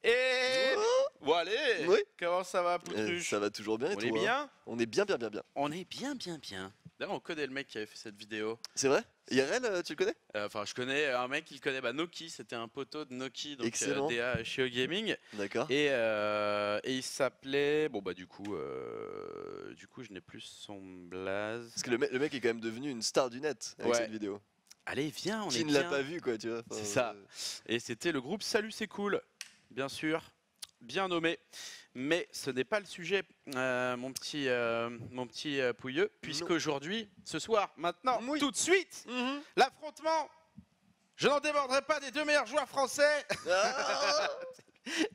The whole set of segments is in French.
Et bon allez, Oui. comment ça va, Poutruche? Ça va toujours bien et On toi est bien? On est bien, bien, bien, bien. On est bien, bien, bien. D'ailleurs, on connaît le mec qui avait fait cette vidéo. C'est vrai IRL, tu le connais? Enfin, je connais un mec qui le connaît, Noki, c'était un poteau de Noki, donc Excellent. DA chez Gaming. D'accord. Et il s'appelait. Bon, du coup, je n'ai plus son blaze. Parce que le mec est quand même devenu une star du net avec cette vidéo. Allez, viens, on est Qui ne l'a pas vu, quoi, tu vois. C'est ça. Et c'était le groupe Salut, c'est cool, bien sûr, bien nommé. Mais ce n'est pas le sujet, mon petit Pouilleux, puisqu'aujourd'hui, ce soir, maintenant, tout de suite, l'affrontement, je n'en déborderai pas des deux meilleurs joueurs français.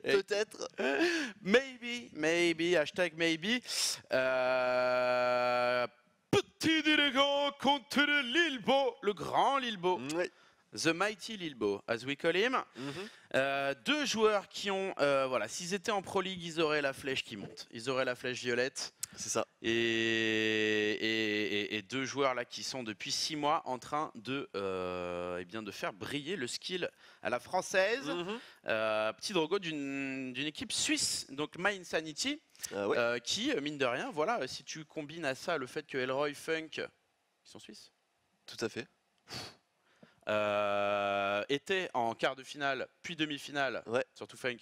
Peut-être. Maybe, hashtag maybe. Petit Délégant contre le Lilbo, le grand Lilbo. Oui. The Mighty Lilbo, as we call him. Deux joueurs qui ont, s'ils étaient en Pro League, ils auraient la flèche qui monte. Ils auraient la flèche violette. C'est ça. Et deux joueurs là qui sont depuis 6 mois en train de faire briller le skill à la française. Petit Drogo d'une équipe suisse, donc My Insanity, qui, mine de rien, si tu combines à ça le fait que Elroy, Funk, ils sont suisses. Tout à fait. Était en quart de finale, puis demi-finale, surtout Funk,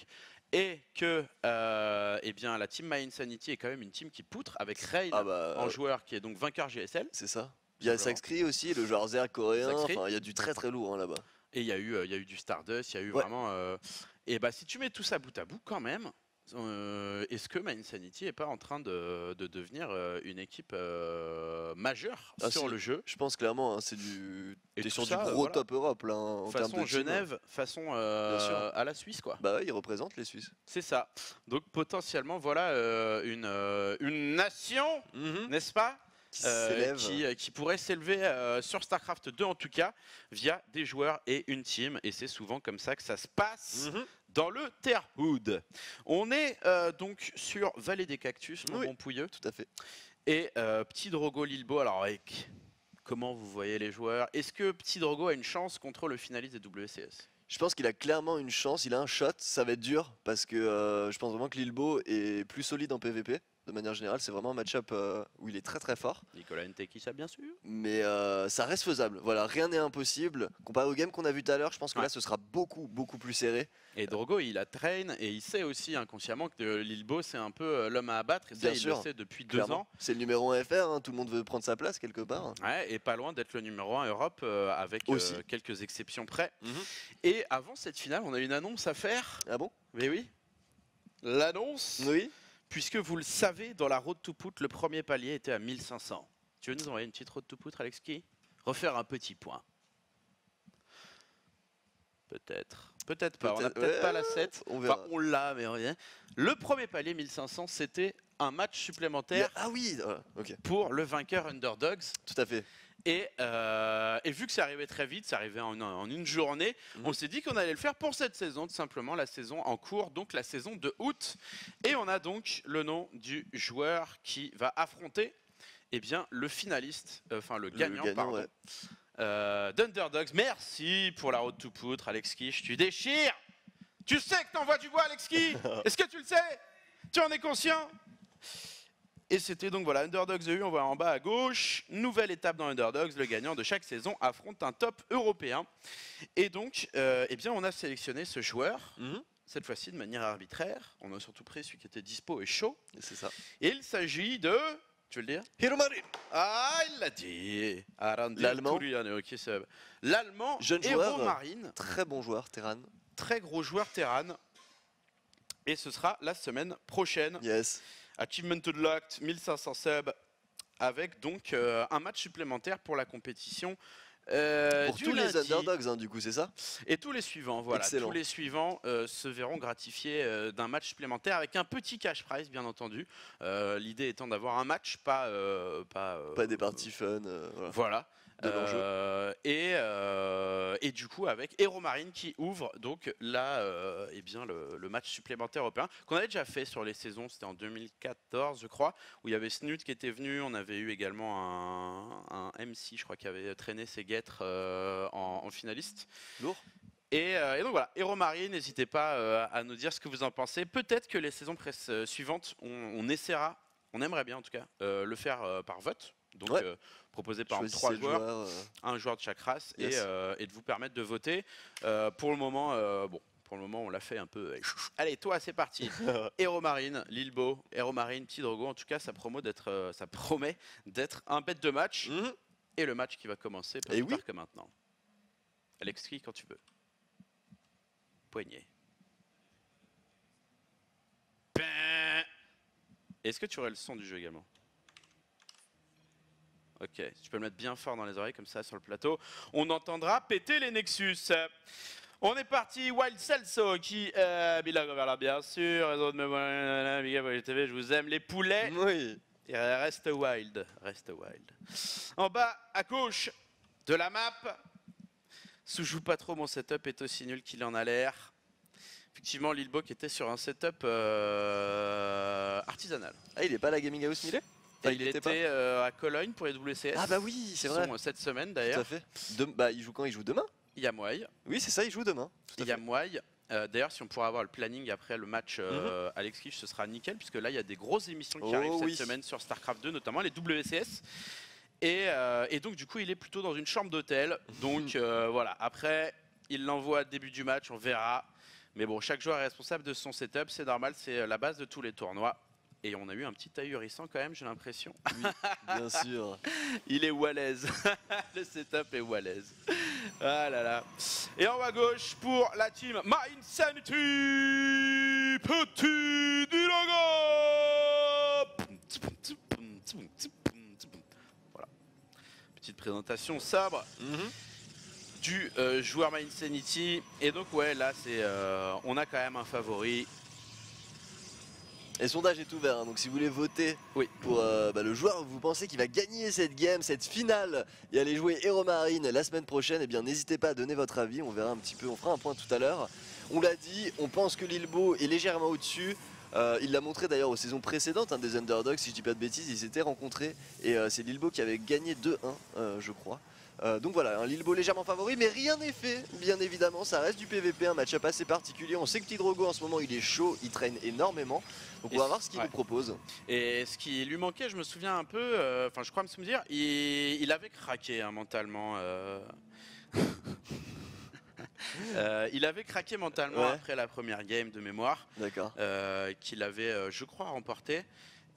et que la team My Insanity est quand même une team qui poutre avec Rain en joueur qui est donc vainqueur GSL. C'est ça. Il y a Saxcree aussi, le joueur Zerg coréen, il y a du très très lourd là-bas. Et il y a eu du Stardust, il y a eu vraiment... si tu mets tout ça bout à bout quand même, est-ce que My Insanity n'est pas en train de devenir une équipe majeure sur le jeu? Je pense clairement, t'es sur du gros top Europe là. En façon Genève, façon à la Suisse, quoi. Bah ouais, ils représentent les Suisses. C'est ça. Donc potentiellement, une nation, n'est-ce pas, qui pourrait s'élever sur StarCraft 2 en tout cas, via des joueurs et une team. Et c'est souvent comme ça que ça se passe dans le Terrehood. On est donc sur Vallée des Cactus, mon bon Pouilleux. Tout à fait. Et Petit Drogo Lilbo, alors comment vous voyez les joueurs? Est-ce que Petit Drogo a une chance contre le finaliste des WCS? Je pense qu'il a clairement une chance, il a un shot, ça va être dur, parce que je pense vraiment que Lilbo est plus solide en PvP. De manière générale, c'est vraiment un match-up où il est très très fort. Nicolas Ntekis, ça bien sûr. Mais ça reste faisable. Voilà, rien n'est impossible. Comparé au game qu'on a vu tout à l'heure, je pense que là, ce sera beaucoup beaucoup plus serré. Et Drogo, il a train et il sait aussi inconsciemment que Lilbo, c'est un peu l'homme à abattre. Et ça, il le sait depuis 2 ans. C'est le numéro 1 FR, tout le monde veut prendre sa place quelque part. Ouais, et pas loin d'être le numéro 1 Europe avec quelques exceptions près. Et avant cette finale, on a une annonce à faire. Ah bon? Mais oui. L'annonce. Oui. Puisque vous le savez, dans la road to put, le premier palier était à 1500. Tu veux nous envoyer une petite road to put, Alexki? Refaire un petit point. Peut-être. Peut-être pas. On n'a peut-être pas la 7. On verra. Enfin, on l'a, mais rien. Le premier palier 1500, c'était un match supplémentaire pour le vainqueur Underdogs. Tout à fait. Et vu que ça arrivait très vite, ça arrivait en une journée, on s'est dit qu'on allait le faire pour cette saison, tout simplement, la saison en cours, donc la saison de août. Et on a donc le nom du joueur qui va affronter le finaliste, le gagnant, pardon, d'Underdogs. Merci pour la road to put, Alex Kish, tu déchires. Tu sais que t'envoies du bois, Alex Kish. Est-ce que tu le sais? Tu en es conscient? Et c'était donc Underdogs EU, on voit en bas à gauche. Nouvelle étape dans Underdogs, le gagnant de chaque saison affronte un top européen. Et donc, on a sélectionné ce joueur, cette fois-ci de manière arbitraire. On a surtout pris celui qui était dispo et chaud. C'est ça. Et il s'agit de... Tu veux le dire? Heromarin. Ah, il l'a dit. L'Allemand. L'Allemand, jeune joueur, Heromarin. Très bon joueur, Terran. Très gros joueur, Terran. Et ce sera la semaine prochaine. Yes. Achievement Unlocked, 1500 subs, avec donc un match supplémentaire pour la compétition. Pour tous les Underdogs, du coup, c'est ça? Et tous les suivants, voilà. Excellent. Tous les suivants se verront gratifiés d'un match supplémentaire avec un petit cash prize, bien entendu. L'idée étant d'avoir un match, pas des parties fun. Voilà. Et du coup avec Heromarin qui ouvre donc là le match supplémentaire européen qu'on avait déjà fait sur les saisons, c'était en 2014 je crois, où il y avait Snut qui était venu, on avait eu également un MC je crois qui avait traîné ses guêtres en finaliste. Lourd. Et donc voilà, Hero Marine, n'hésitez pas à nous dire ce que vous en pensez. Peut-être que les saisons suivantes, on essaiera, on aimerait bien en tout cas, le faire par vote. Donc proposer par exemple 3 Choisissez le joueurs, un joueur de chaque race, Yes. et de vous permettre de voter. Pour le moment, pour le moment, on l'a fait un peu. Allez, toi, c'est parti. Hero Marine, Lilbo, Hero Marine, Petit Drogo. En tout cas, ça promet d'être un bête de match. Mhm. Et le match qui va commencer pas Et plus oui. tard que maintenant. Alex, quand tu veux. Poignet. Est-ce que tu aurais le son du jeu également? Ok, tu peux le mettre bien fort dans les oreilles comme ça sur le plateau. On entendra péter les Nexus. On est parti, Wild Celso qui bilingue vers là bien sûr. Réseau de mémoire, Big Up TV, je vous aime les poulets. Oui. Et reste wild, reste wild. En bas à gauche de la map, sous-joue pas trop, mon setup est aussi nul qu'il en a l'air. Effectivement, Lilbo qui était sur un setup artisanal. Ah, il est pas à la Gaming House Millet? Et il était à Cologne pour les WCS. Ah bah oui, c'est vrai. Cette semaine Tout à d'ailleurs. fait. Bah, il joue quand? Il joue demain? Il y a Mouaï. Oui, c'est ça, il joue demain. Tout à Il y a fait. Mouaï. D'ailleurs, si on pourra avoir le planning après le match Alex Kish, ce sera nickel, puisque là, il y a des grosses émissions qui arrivent cette semaine sur StarCraft 2, notamment les WCS. Et donc, du coup, il est plutôt dans une chambre d'hôtel. Donc, voilà. Après, il l'envoie début du match, on verra. Mais bon, chaque joueur est responsable de son setup, c'est normal, c'est la base de tous les tournois. Et on a eu un petit ahurissant quand même, j'ai l'impression. Oui, bien sûr. Il est walaise. Le setup est walaise. Ah là là. Et en haut à gauche pour la team My Insanity, Petit Dilogo. Voilà. Petite présentation sobre du joueur My Insanity. Et donc ouais, là c'est, on a quand même un favori. Et le sondage est ouvert, hein, donc si vous voulez voter pour le joueur que vous pensez qui va gagner cette game, cette finale, et aller jouer Hero Marine la semaine prochaine, eh bien n'hésitez pas à donner votre avis, on verra un petit peu, on fera un point tout à l'heure. On l'a dit, on pense que Lilbo est légèrement au-dessus. Il l'a montré d'ailleurs aux saisons précédentes, des Underdogs, si je dis pas de bêtises, ils s'étaient rencontrés et c'est Lilbo qui avait gagné 2-1, je crois. Donc voilà, un Lilbo légèrement favori, mais rien n'est fait, bien évidemment, ça reste du PVP, un match-up assez particulier. On sait que Petit Drogo en ce moment il est chaud, il traîne énormément, donc on va voir ce qu'il nous propose. Et ce qui lui manquait, je me souviens un peu, enfin je crois me souvenir, il avait craqué mentalement. Il avait craqué mentalement après la première game de mémoire, qu'il avait, je crois, remporté.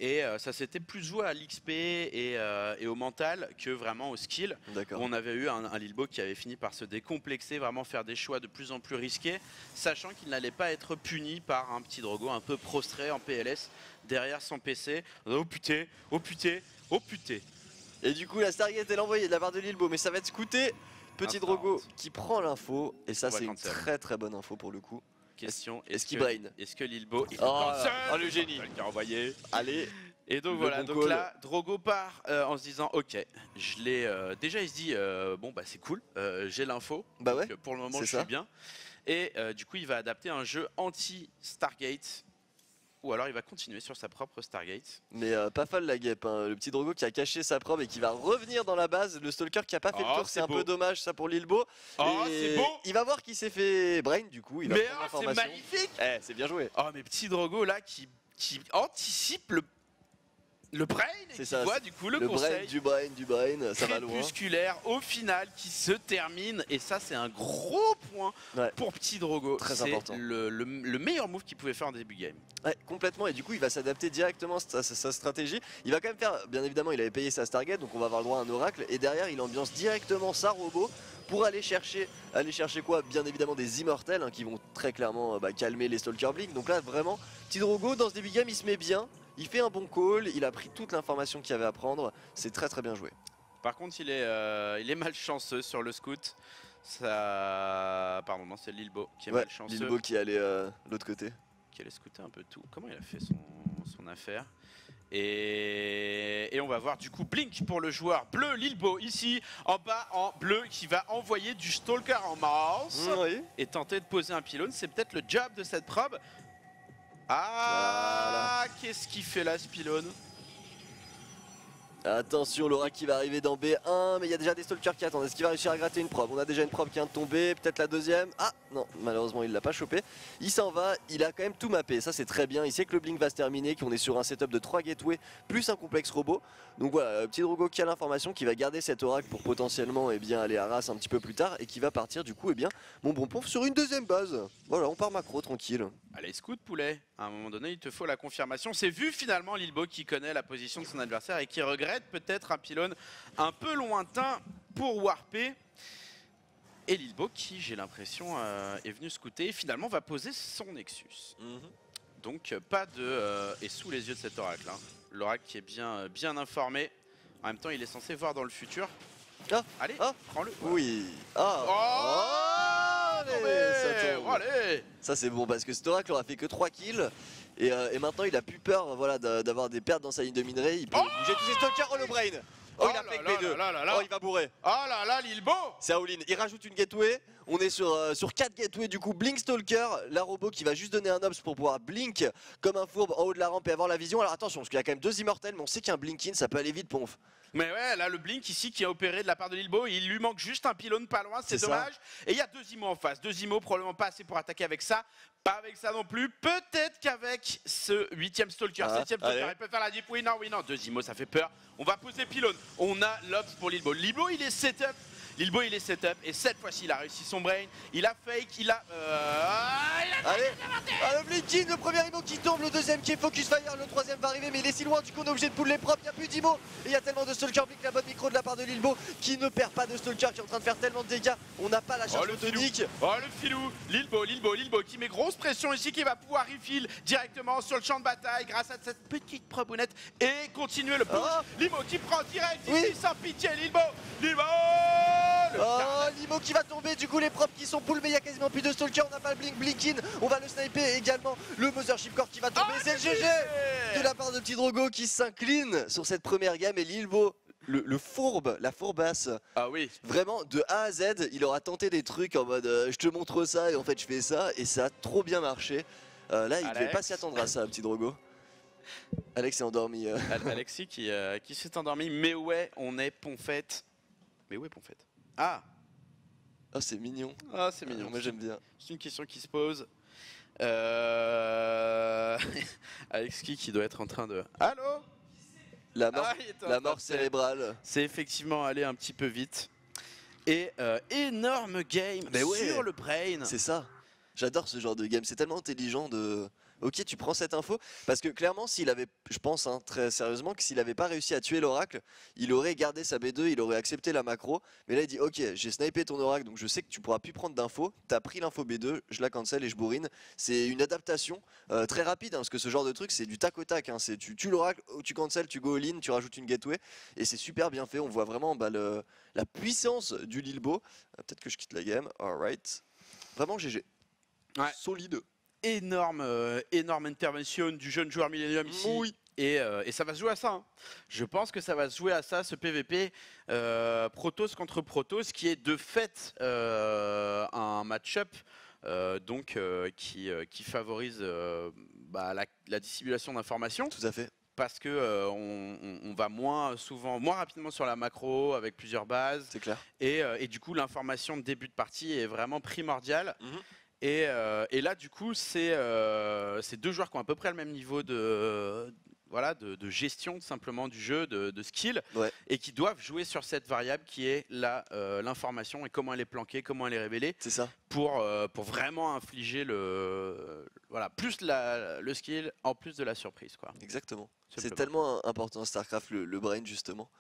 Et ça s'était plus joué à l'XP et au mental que vraiment au skill. Où on avait eu un Lilbo qui avait fini par se décomplexer, vraiment faire des choix de plus en plus risqués, sachant qu'il n'allait pas être puni par un Petit Drogo un peu prostré en PLS derrière son PC. Oh putain, oh putain, oh putain. Et du coup la Stargate elle est envoyée de la part de Lilbo, mais ça va être scouté. Petit Drogo qui prend l'info, et ça c'est une très très bonne info pour le coup. Question, est-ce qu'il brain? Est-ce que Lilbo le génie qui a envoyé. Allez. Et donc voilà, donc là Drogo part en se disant ok, je l'ai déjà il se dit bon bah c'est cool, j'ai l'info, donc pour le moment je suis bien. Et du coup il va adapter un jeu anti-Stargate. Ou alors il va continuer sur sa propre Stargate. Mais pas folle la guêpe, le Petit Drogo qui a caché sa probe et qui va revenir dans la base. Le Stalker qui a pas fait le tour, c'est un peu dommage ça pour Lilbo. C'est beau. Il va voir qu'il s'est fait brain du coup. Il va prendre l'information. C'est magnifique. C'est bien joué. Oh mais Petit Drogo là qui anticipe le brain et qui voit du coup le conseil du brain, ça va loin. Crépusculaire au final qui se termine, et ça c'est un gros point pour Petit Drogo. Très important. C'est le meilleur move qu'il pouvait faire en début de game. Ouais, complètement, et du coup il va s'adapter directement à sa stratégie. Il va quand même faire, bien évidemment il avait payé sa Stargate, donc on va avoir le droit à un oracle, et derrière il ambiance directement sa robot pour aller chercher quoi? Bien évidemment des immortels qui vont très clairement calmer les Stalker Blink. Donc là vraiment, Petit Drogo dans ce début de game il se met bien. Il fait un bon call, il a pris toute l'information qu'il y avait à prendre, c'est très très bien joué. Par contre il est malchanceux sur le scout. Pardon, non c'est Lilbo qui est malchanceux. Lilbo qui est allé de l'autre côté. Qui allait scouter un peu tout. Comment il a fait son affaire? Et on va voir du coup Blink pour le joueur bleu Lilbo ici en bas en bleu qui va envoyer du Stalker en Mars et tenter de poser un pylône. C'est peut-être le job de cette probe. Qu'est-ce qu'il fait là ce pylône? Attention, Laura qui va arriver dans B1, mais il y a déjà des stalkers qui attendent. Est-ce qu'il va réussir à gratter une probe? On a déjà une probe qui vient de tomber, peut-être la deuxième. Ah non, malheureusement il l'a pas chopé. Il s'en va, il a quand même tout mappé, ça c'est très bien. Il sait que le blink va se terminer, qu'on est sur un setup de 3 gateways plus un complexe robot. Donc voilà, petit Drogo qui a l'information, qui va garder cet oracle pour potentiellement aller à race un petit peu plus tard et qui va partir du coup mon bon pompe sur une deuxième base. Voilà, on part macro tranquille. Allez, scout poulet, à un moment donné il te faut la confirmation. C'est vu finalement Lilbo qui connaît la position de son adversaire et qui regrette peut-être un pylône un peu lointain pour warper. Et Lilbo qui, j'ai l'impression, est venu scouter et finalement va poser son Nexus. Donc pas de... et sous les yeux de cet oracle. Hein. L'oracle qui est bien informé. En même temps il est censé voir dans le futur. Ah, allez, prends-le. Oui. Ah. Oh, allez. Ça c'est bon parce que cet oracle aura fait que 3 kills. Et maintenant il a plus peur d'avoir des pertes dans sa ligne de minerai. Il peut bouger tous ses stalkers. Oh le brain. Oh il a fait B2. Oh il va bourrer. Oh là là Lilbo. C'est all-in. Il rajoute une gateway. On est sur 4 gateways du coup. Blink Stalker, la robot qui va juste donner un obs pour pouvoir blink comme un fourbe en haut de la rampe et avoir la vision. Alors attention parce qu'il y a quand même 2 immortels mais on sait qu'un blink in ça peut aller vite Ponf. Mais ouais, là le blink ici qui est opéré de la part de Lilbo, il lui manque juste un pylône pas loin, c'est dommage. Et il y a 2 immos en face, 2 immos probablement pas assez pour attaquer avec ça, pas avec ça non plus. Peut-être qu'avec ce 8ème stalker, 7ème stalker, il peut faire la diff. Oui non, 2 immos ça fait peur. On va poser pylône, on a l'obs pour Lilbo. Lilbo il est setup. Lilbo il est setup et cette fois-ci il a réussi son brain, il a fake, il a... Allez, le blinking, le premier immo qui tombe, le deuxième qui est focus fire, le troisième va arriver mais il est si loin du coup on est obligé de pull les propres, il n'y a plus d'immo et il y a tellement de stalker blink, la bonne micro de la part de Lilbo qui ne perd pas de stalker, qui est en train de faire tellement de dégâts, on n'a pas la charge photonique. Oh le filou, Lilbo qui met grosse pression ici, qui va pouvoir refill directement sur le champ de bataille grâce à cette petite probounette et continuer le push. Lilbo qui prend direct ici sans pitié, Lilbo. Limo qui va tomber, du coup les propres qui sont pull mais il y a quasiment plus de stalker, on n'a pas le blink in, on va le sniper également, le Mothership Core qui va tomber, c'est le GG de la part de Petit Drogo qui s'incline sur cette première gamme et Lilbo, le fourbe, la fourbasse, vraiment de A à Z, il aura tenté des trucs en mode je te montre ça et en fait je fais ça et ça a trop bien marché, là il devait pas s'y attendre à ça Petit Drogo. Alex est endormi. Alexis qui s'est endormi, mais ouais on est Ponfette. Mais où est Ponfette? Ah c'est mignon. Ah c'est mignon. Moi j'aime bien. C'est une question qui se pose. Alexis qui doit être en train de... Allô? La mort cérébrale. C'est effectivement allé un petit peu vite. Et énorme game sur le brain. C'est ça. J'adore ce genre de game. C'est tellement intelligent de... Ok, tu prends cette info, parce que clairement, s'il avait, je pense très sérieusement, que s'il n'avait pas réussi à tuer l'oracle, il aurait gardé sa B2, il aurait accepté la macro, mais là il dit ok, j'ai snipé ton oracle, donc je sais que tu pourras plus prendre d'infos, t'as pris l'info B2, je la cancel et je bourrine. C'est une adaptation très rapide, parce que ce genre de truc c'est du tac au tac, c'est tu tues l'oracle, tu cancel, tu go all-in, tu rajoutes une gateway, et c'est super bien fait, on voit vraiment la puissance du Lilbo. Peut-être que je quitte la game, alright. Vraiment GG. Ouais. Solide. Énorme intervention du jeune joueur Millennium ici. Oui. Et ça va se jouer à ça. Hein. Je pense que ça va se jouer à ça, ce PVP Protoss contre Protoss, qui est de fait un match-up qui favorise la dissimulation d'informations. Tout à fait. Parce que on va moins rapidement sur la macro avec plusieurs bases. C'est clair. Et du coup, l'information de début de partie est vraiment primordiale. Et là, du coup, c'est 2 joueurs qui ont à peu près le même niveau de gestion simplement du jeu, de skill, et qui doivent jouer sur cette variable qui est l'information et comment elle est planquée, comment elle est révélée. C'est ça. Pour vraiment infliger plus le skill en plus de la surprise, quoi. Exactement. C'est tellement important StarCraft, le brain justement.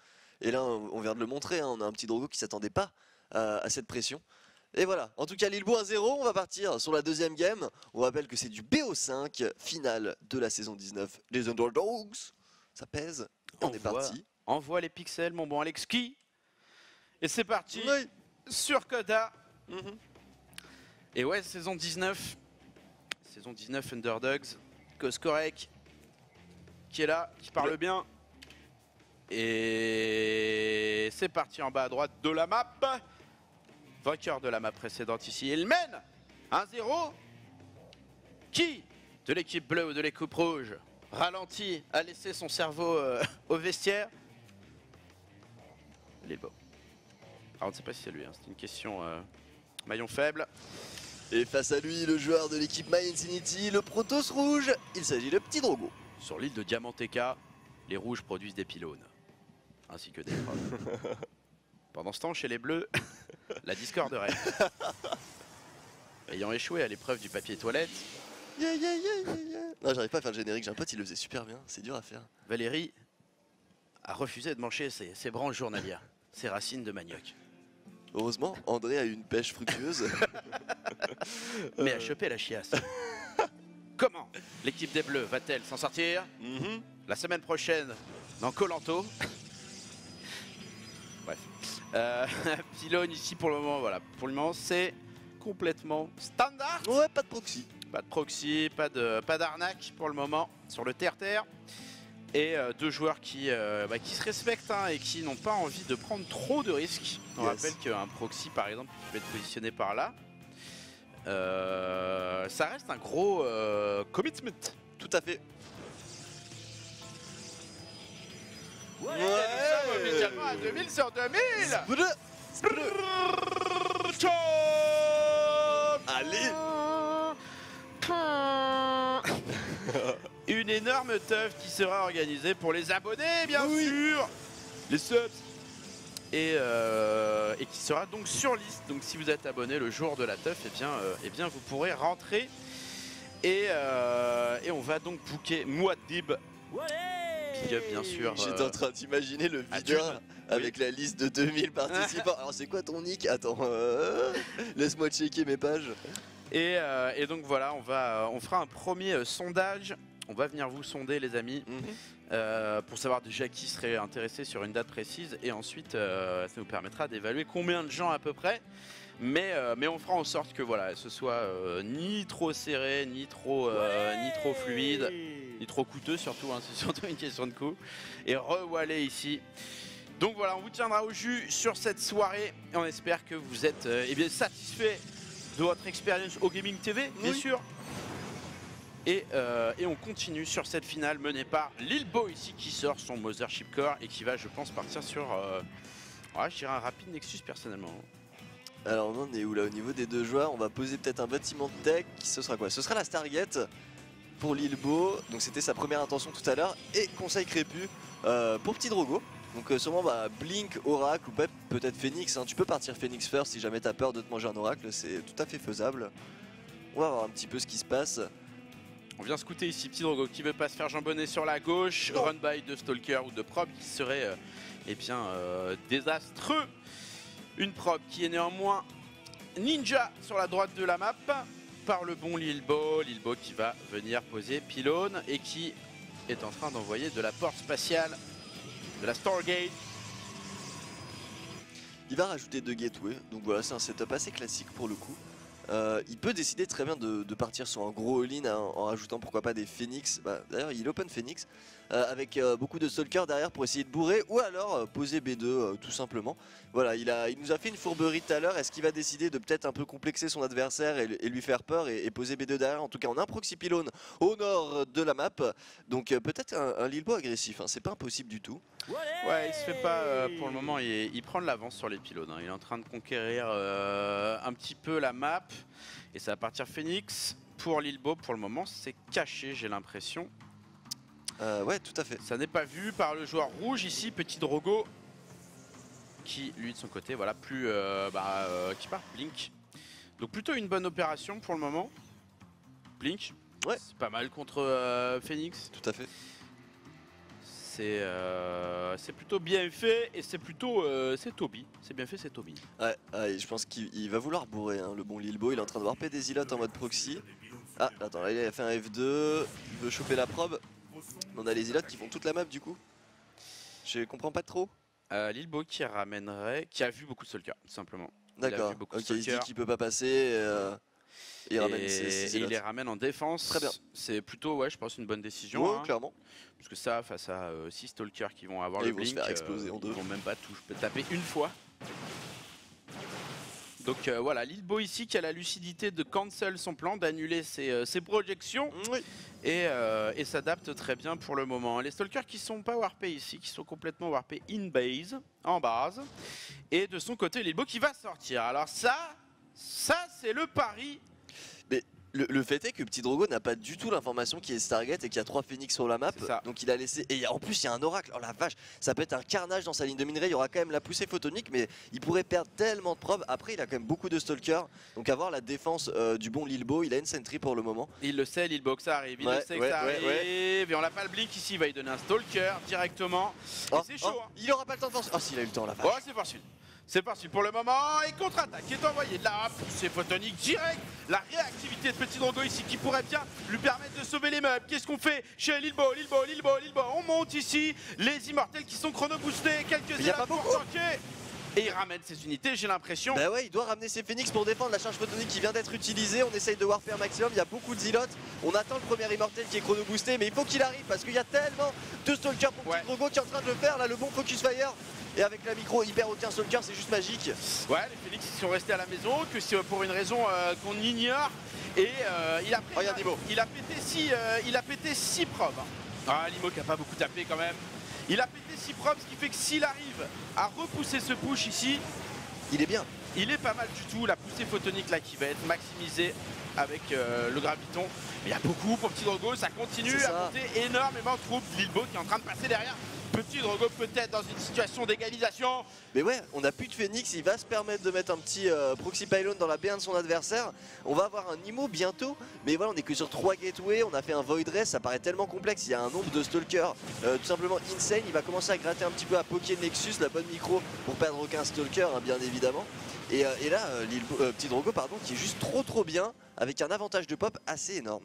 Et là, on vient de le montrer, hein, on a un Petit Drogo qui s'attendait pas à cette pression. Et voilà, en tout cas Lilbo 1-0, on va partir sur la deuxième game. On rappelle que c'est du BO5, finale de la saison 19. Les Underdogs, ça pèse, et on est parti. Envoie les pixels, mon bon Alexis. Et c'est parti, sur Coda. Et ouais, saison 19 Underdogs, Coscorec, qui est là, qui parle bien. Et c'est parti en bas à droite de la map. Vainqueur de la map précédente ici, il mène 1-0. Qui de l'équipe bleue ou de l'équipe rouge ralentit, a laissé son cerveau au vestiaire? Lilbo. Alors on ne sait pas si c'est lui, hein. C'est une question maillon faible. Et face à lui, le joueur de l'équipe My Infinity, le Protoss rouge, il s'agit de Petit Drogo. Sur l'île de Diamanteca, les rouges produisent des pylônes, ainsi que des probes. Pendant ce temps, chez les bleus, la discorde règne. Ayant échoué à l'épreuve du papier toilette, Non, j'arrive pas à faire le générique, j'ai un pote, il le faisait super bien, c'est dur à faire. Valérie a refusé de manger ses branches journalières, ses racines de manioc. Heureusement, André a eu une pêche fructueuse. Mais a chopé la chiasse. Comment l'équipe des Bleus va-t-elle s'en sortir la semaine prochaine dans Koh-Lanta? Bref. Pylône ici pour le moment, voilà. Pour le moment, c'est complètement standard. Ouais, pas de proxy. Pas de proxy, pas d'arnaque pour le moment sur le terre-terre. Et deux joueurs qui se respectent hein, et qui n'ont pas envie de prendre trop de risques. On rappelle qu'un proxy par exemple qui peut être positionné par là, ça reste un gros commitment. Tout à fait. Ouais, nous sommes officiellement à 2000 sur 2000. Allez. Une énorme teuf qui sera organisée pour les abonnés, bien sûr, les subs, et qui sera donc sur liste. Donc si vous êtes abonné le jour de la teuf, eh bien vous pourrez rentrer. Et on va donc booker Mouad'Dib. Big up, bien sûr. J'étais en train d'imaginer le videur avec la liste de 2000 participants. Alors c'est quoi ton nick? Attends, laisse-moi checker mes pages. Et donc voilà, on fera un premier sondage. On va venir vous sonder les amis pour savoir déjà qui serait intéressé sur une date précise et ensuite ça nous permettra d'évaluer combien de gens à peu près. Mais on fera en sorte que voilà, ce soit ni trop serré, ni trop fluide, ni trop coûteux surtout, hein, c'est surtout une question de coût. Et re-wallé ici. Donc voilà, on vous tiendra au jus sur cette soirée et on espère que vous êtes bien satisfait de votre expérience au Gaming TV, bien sûr. Et on continue sur cette finale menée par Lilbo ici qui sort son Mothership Core et qui va je pense partir sur je dirais un rapide Nexus personnellement. Alors on en est où là au niveau des deux joueurs? On va poser peut-être un bâtiment de tech. Ce sera quoi? Ce sera la Stargate pour Lilbo. Donc c'était sa première intention tout à l'heure. Et conseil crépu pour Petit Drogo. Donc sûrement Blink, Oracle ou peut-être Phoenix hein. Tu peux partir Phoenix first si jamais t'as peur de te manger un Oracle. C'est tout à fait faisable. On va voir un petit peu ce qui se passe. On vient scouter ici Petit Drogo qui veut pas se faire jambonner sur la gauche. Run by de Stalker ou de Probe qui serait désastreux. Une Probe qui est néanmoins ninja sur la droite de la map par le bon Lilbo. Lilbo qui va venir poser pylône et qui est en train d'envoyer de la porte spatiale de la Stargate. Il va rajouter 2 gateways. Donc voilà, c'est un setup assez classique pour le coup. Il peut décider très bien de partir sur un gros all-in hein, en rajoutant pourquoi pas des Phoenix. D'ailleurs il open Phoenix avec beaucoup de Stalker derrière pour essayer de bourrer ou alors poser B2 tout simplement. Voilà, il nous a fait une fourberie tout à l'heure. Est-ce qu'il va décider de peut-être un peu complexer son adversaire et lui faire peur et poser B2 derrière? En tout cas on a un proxy pylône au nord de la map. Donc peut-être un Lilbo agressif, hein, c'est pas impossible du tout. Ouais, il se fait pas pour le moment, il prend de l'avance sur les pylônes. Hein. Il est en train de conquérir un petit peu la map. Et ça va partir Phoenix pour Lilbo. Pour le moment, c'est caché, j'ai l'impression. Ouais, tout à fait. Ça n'est pas vu par le joueur rouge ici, Petit Drogo. Qui, lui, de son côté, voilà, qui part Blink. Donc plutôt une bonne opération pour le moment. Blink, ouais. C'est pas mal contre Phoenix. Tout à fait. C'est plutôt bien fait et c'est plutôt c'est Toby. C'est bien fait, c'est Toby. Ouais, je pense qu'il va vouloir bourrer hein, le bon Lilbo. Il est en train de warper des îlots en mode proxy. Ah, attends, là il a fait un F2. Il veut choper la probe. On a les îlots qui font toute la map du coup. Je comprends pas trop. Lilbo qui a vu beaucoup de Stalker, tout simplement. D'accord, ok, il se dit qu'il peut pas passer. Il ramène ses il les ramène en défense. Très bien. C'est plutôt, ouais, je pense, une bonne décision. Ouais, hein, clairement. Parce que ça, face à 6 Stalkers qui vont avoir le blink, vont se faire exploser en deux. Ils vont même pas taper une fois. Donc voilà, Lilbo ici qui a la lucidité de cancel son plan, d'annuler ses projections et s'adapte très bien pour le moment. Les Stalkers qui sont pas warpés ici, qui sont complètement warpés in base, en base. Et de son côté, Lilbo qui va sortir. Alors ça c'est le pari. Mais le fait est que Petit Drogo n'a pas du tout l'information qui est Stargate et qu'il y a 3 Phoenix sur la map. Donc il a laissé. Et en plus il y a un oracle. Oh la vache, ça peut être un carnage dans sa ligne de minerai. Il y aura quand même la poussée photonique, mais il pourrait perdre tellement de probes. Après il a quand même beaucoup de stalkers. Donc avoir la défense du bon Lilbo, il a une sentry pour le moment. Il le sait, Lilbo que ça arrive. Il le sait que ça arrive. Et on n'a pas le blink ici, il va lui donner un stalker directement. C'est chaud. Hein. Il aura pas le temps de force. Oh s'il a eu le temps la vache. Ouais, c'est parti. C'est parti pour le moment et contre-attaque est envoyée de la poussée photonique direct. La réactivité de Petit Drogo ici qui pourrait bien lui permettre de sauver les meubles. Qu'est-ce qu'on fait chez Lilbo? On monte ici. Les immortels qui sont chrono-boostés. Quelques élaps pour tanker. Et il ramène ses unités, j'ai l'impression. Bah ouais, il doit ramener ses phoenix pour défendre la charge photonique qui vient d'être utilisée. On essaye de warper un maximum, il y a beaucoup de zilotes. On attend le premier immortel qui est chrono boosté, mais il faut qu'il arrive parce qu'il y a tellement de stalkers pour Petit Drogo qui est en train de le faire. Là, le bon focus fire. Et avec la micro, il perd aucun stalker, c'est juste magique. Ouais, les Phoenix ils sont restés à la maison, que c'est pour une raison qu'on ignore. Et il a pété 6 probes. Ah, Limo qui a pas beaucoup tapé quand même. Il a pété 6 probes, ce qui fait que s'il arrive à repousser ce push ici, il est bien. Il est pas mal du tout. La poussée photonique là qui va être maximisée avec le graviton. Il y a beaucoup pour Petit Drogo, ça continue à monter énormément de troupes. Lilbo qui est en train de passer derrière. Petit Drogo peut-être dans une situation d'égalisation. Mais ouais, on n'a plus de Phoenix, il va se permettre de mettre un petit proxy pylon dans la B1 de son adversaire. On va avoir un IMO bientôt, mais voilà, on est que sur 3 gateways, on a fait un void race, ça paraît tellement complexe, il y a un nombre de stalkers tout simplement insane. Il va commencer à gratter un petit peu à poker Nexus, la bonne micro pour perdre aucun stalker, hein, bien évidemment. Et là, Petit Drogo qui est juste trop bien, avec un avantage de pop assez énorme.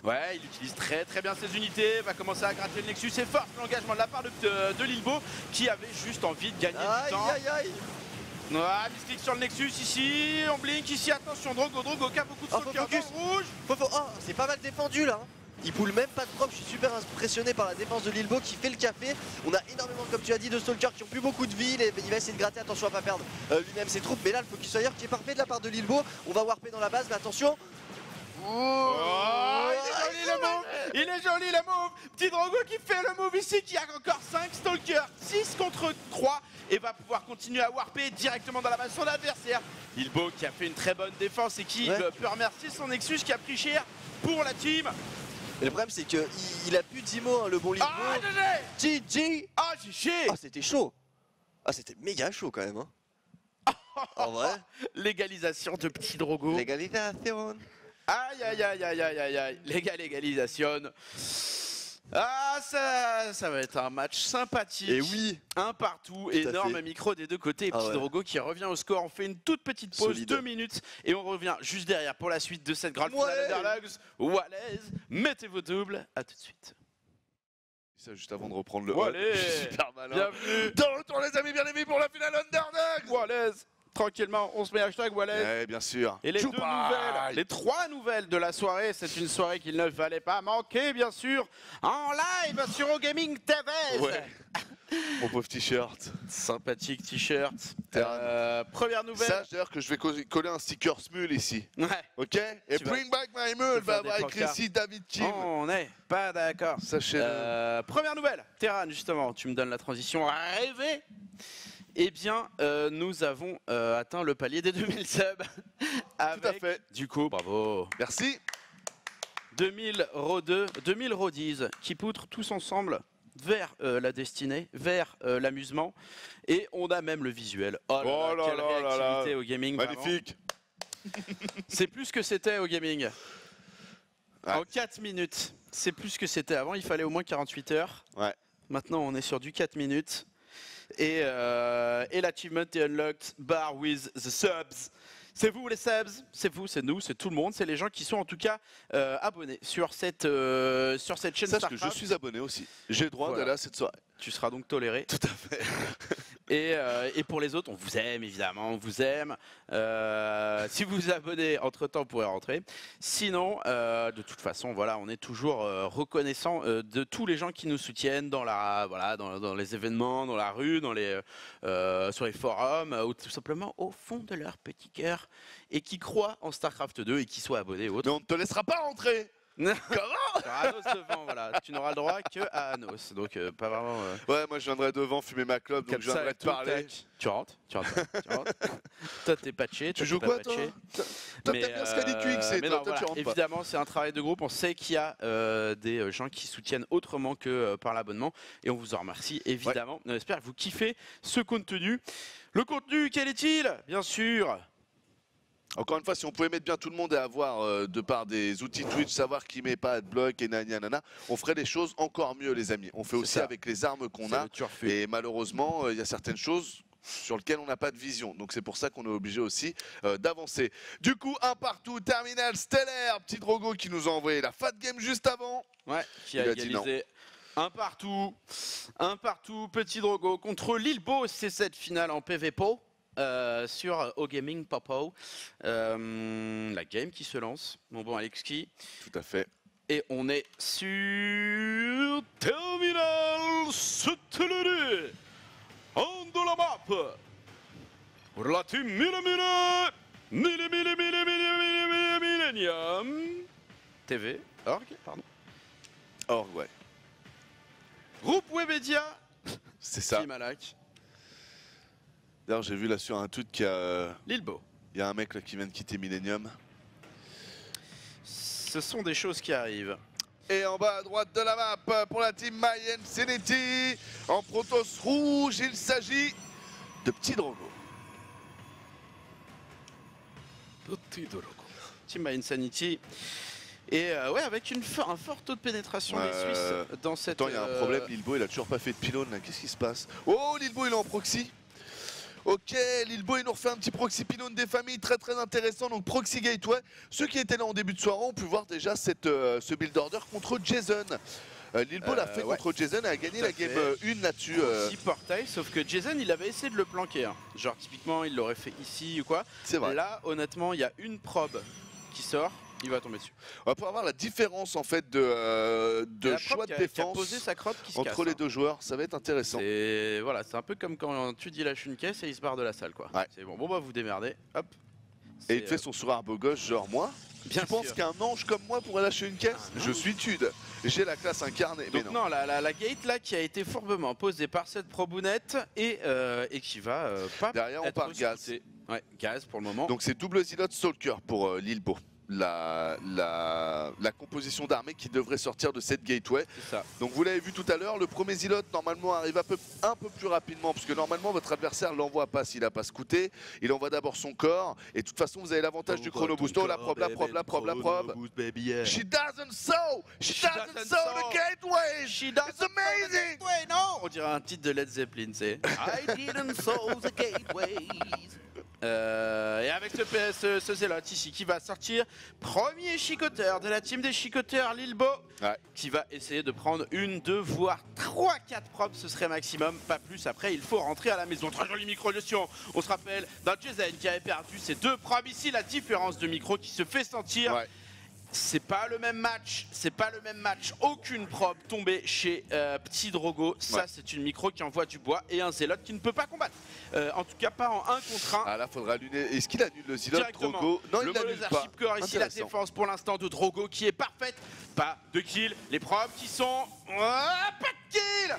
Ouais, il utilise très bien ses unités, va commencer à gratter le Nexus et force l'engagement de la part de Lilbo qui avait juste envie de gagner du temps. Aïe. Ouais, misclick sur le Nexus ici, on blink ici, attention Drogo qui a beaucoup de stalkers rouge. Oh, c'est pas mal défendu là. Il poule même pas de propre, je suis super impressionné par la défense de Lilbo qui fait le café. On a énormément, comme tu as dit, de stalkers qui ont plus beaucoup de vie. Il va essayer de gratter, attention à pas perdre lui-même ses troupes. Mais là, le focus fire qui est parfait de la part de Lilbo. On va warper dans la base, mais attention. Il est joli le move. Petit Drogo qui fait le move ici, qui a encore 5 stalkers, 6 contre 3 et va pouvoir continuer à warper directement dans la base de son adversaire. Lilbo qui a fait une très bonne défense et qui peut remercier son Nexus qui a pris cher pour la team. Et le problème c'est qu'il a plus d'IMO, hein, le bon Lilbo. Ah GG. Ah GG. Ah c'était chaud. Ah c'était méga chaud quand même hein. En vrai. Légalisation de Petit Drogo. Légalisation. Aïe. Légalisation. Ah ça va être un match sympathique. Et oui. Un partout, énorme micro des deux côtés. Et Petit Drogo qui revient au score. On fait une toute petite pause, 2 minutes. Et on revient juste derrière pour la suite de cette grande finale Underdogs. Wallace, mettez vos doubles. À tout de suite. Ça juste avant de reprendre le super malin. Bienvenue. De retour les amis bien-aimés pour la finale Underdogs. Wallace. Tranquillement, on se met hashtag Wallace. Ouais, bien sûr. Et les 3 nouvelles de la soirée, c'est une soirée qu'il ne fallait pas manquer, bien sûr, en live sur OGaming TV. Ouais. Mon pauvre t-shirt. Sympathique t-shirt. Première nouvelle. Sache d'ailleurs que je vais coller un sticker Smule ici. Ouais. Ok. Et Bring Back My Mule va avoir écrit ici David Kim. On n'est pas d'accord. Sachez-le. Première nouvelle. Terran, justement, tu me donnes la transition rêvée. Eh bien, nous avons atteint le palier des 2000 subs. Avec, tout à fait. Du coup, bravo. Merci. 2000 Rodies qui poutrent tous ensemble vers la destinée, vers l'amusement. Et on a même le visuel. Oh là là, quelle réactivité au gaming. Magnifique. C'est plus que c'était au gaming. En 4 minutes. C'est plus que c'était avant. Il fallait au moins 48 heures. Ouais. Maintenant, on est sur du 4 minutes. Et l'achievement est unlocked bar with the subs. C'est vous les subs, c'est vous, c'est nous, c'est tout le monde, c'est les gens qui sont en tout cas abonnés sur cette chaîne Sache Starcraft. que je suis abonné aussi. J'ai le droit d'aller à cette soirée. Tu seras donc toléré. Tout à fait. Et pour les autres, on vous aime évidemment, on vous aime. Si vous vous abonnez, entre-temps, vous pourrez rentrer. Sinon, de toute façon, voilà, on est toujours reconnaissant de tous les gens qui nous soutiennent dans les événements, dans la rue, sur les forums, ou tout simplement au fond de leur petit cœur, et qui croient en StarCraft 2 et qui soient abonnés ou autres. Mais on ne te laissera pas rentrer. Comment Anos devant, voilà. Tu n'auras le droit que à Anos, donc pas vraiment. Ouais, moi je viendrai devant fumer ma clope, donc je viendrai te parler. Tu rentres. Toi, t'es patché. Tu joues quoi, toi? Toi, t'aimes bien Scali QXC, toi, tu rentres pas. Évidemment, c'est un travail de groupe. On sait qu'il y a des gens qui soutiennent autrement que par l'abonnement, et on vous en remercie évidemment. On espère que vous kiffez ce contenu. Le contenu, quel est-il? Bien sûr. Encore une fois, si on pouvait mettre bien tout le monde et avoir, de par des outils Twitch, savoir qui met pas adblock et nana, on ferait les choses encore mieux, les amis. On fait aussi ça. Avec les armes qu'on a. Et malheureusement, il y a certaines choses sur lesquelles on n'a pas de vision. Donc c'est pour ça qu'on est obligé aussi d'avancer. Du coup, un partout, terminal stellaire. Petit Drogo qui nous a envoyé la fat game juste avant. Ouais, qui a égalisé. Un partout, petit Drogo contre Lilbo. C'est cette finale en PvPo. Sur OGaming Popo, la game qui se lance, mon bon Alexki. Tout à fait. Et on est sur Terminal Stellaire, en de la map, pour la team Millennium TV, org, pardon. Org, ouais. Groupe Webedia, c'est ça. Team Alak. D'ailleurs, j'ai vu là sur un tweet qu'il y a... Lilbo. Il y a un mec là qui vient de quitter Millennium. Ce sont des choses qui arrivent. Et en bas à droite de la map, pour la team My Insanity, en Protoss rouge, il s'agit de Petit Drogo. Team My Insanity. Et ouais, avec un fort taux de pénétration des Suisses dans cette... Attends, il y a un problème, Lilbo, il a toujours pas fait de pylône là, qu'est-ce qui se passe? Oh, Lilbo, il est en proxy. Ok, Lilbo, il nous refait un petit proxy pylône des familles très très intéressant. Donc proxy gateway. Ceux qui étaient là en début de soirée ont pu voir déjà ce build order contre Jason. Lilbo l'a fait contre Jason et a gagné la game 1 là-dessus. Aussi portail, sauf que Jason il avait essayé de le planquer. Hein. Genre typiquement il l'aurait fait ici ou quoi. C'est vrai. Là honnêtement il y a une probe qui sort. Il va tomber dessus. On va pouvoir voir la différence en fait de choix de défense entre les deux joueurs. Ça va être intéressant. Voilà, c'est un peu comme quand tu dis lâche une caisse et il se barre de la salle quoi. Ouais. C'est bon, bah vous démerdez. Hop. Et il fait son sourire beau gosse genre moi. Bien tu penses qu'un ange comme moi pourrait lâcher une caisse? Je suis tude. J'ai la classe incarnée. Donc non, la gate là qui a été fourbement posée par cette probounette et qui va pas. Derrière on part gaz. Ouais, gaz pour le moment. Donc c'est double Zilot Stalker pour Lilbo. La composition d'armée qui devrait sortir de cette gateway. Ça. Donc vous l'avez vu tout à l'heure, le premier Zilot normalement arrive un peu plus rapidement parce que normalement votre adversaire l'envoie pas s'il a pas scouté, il envoie d'abord son corps et de toute façon vous avez l'avantage du chrono boost. Oh la probe. She doesn't sow the gateway. It's amazing. Non, on dirait un titre de Led Zeppelin, c'est I didn't sow the gateways. Et avec ce Zélot ici qui va sortir premier chicoteur de la team des chicoteurs Lilbo, qui va essayer de prendre 1, 2 voire 3, 4 probes, ce serait maximum, pas plus. Après il faut rentrer à la maison. Très jolie micro-gestion. On se rappelle d'un Jason qui avait perdu ses 2 probes ici, la différence de micro qui se fait sentir. C'est pas le même match, aucune probe tombée chez Petit Drogo. Ça c'est une micro qui envoie du bois et un Zélot qui ne peut pas combattre. En tout cas pas en 1 contre 1. Ah là faudra annuler. Est-ce qu'il annule le Zélot Drogo? Non, il l'annule pas. Core ici, la défense pour l'instant de Drogo qui est parfaite. Pas de kill, les probes qui sont... pas de kill.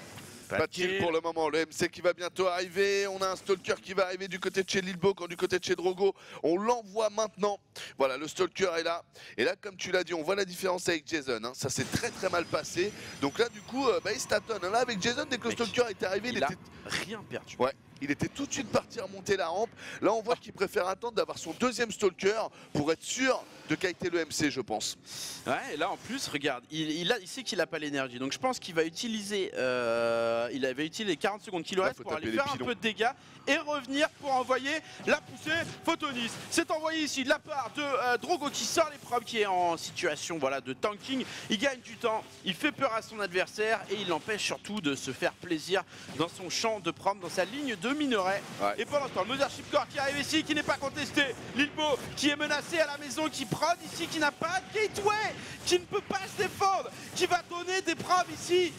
Pas de kill pour le moment, le MC qui va bientôt arriver, on a un Stalker qui va arriver du côté de chez Lilbo, quand du côté de chez Drogo, on l'envoie maintenant. Voilà, le Stalker est là, et là comme tu l'as dit, on voit la différence avec Jason, hein. Ça s'est très très mal passé, donc là du coup, il se tâtonne, hein. Là avec Jason, dès que le Stalker est arrivé, il a rien perdu. Ouais. Il était tout de suite parti remonter la rampe. Là, on voit qu'il préfère attendre d'avoir son deuxième Stalker pour être sûr de kiter le MC, je pense. Ouais, et là en plus, regarde, il sait qu'il n'a pas l'énergie. Donc je pense qu'il va utiliser, il avait utilisé les 40 secondes qu'il reste pour aller faire un peu de dégâts et revenir pour envoyer la poussée Photonis. C'est envoyé ici de la part de Drogo qui sort les probes, qui est en situation de tanking. Il gagne du temps, il fait peur à son adversaire et il l'empêche surtout de se faire plaisir dans son champ de probes, dans sa ligne de de minerai. Ouais. Et pendant ce temps, le Mothership Core qui arrive ici, qui n'est pas contesté. Lilbo qui est menacé à la maison, qui prod ici, qui n'a pas de gateway, qui ne peut pas se défendre, qui va donner des probes ici.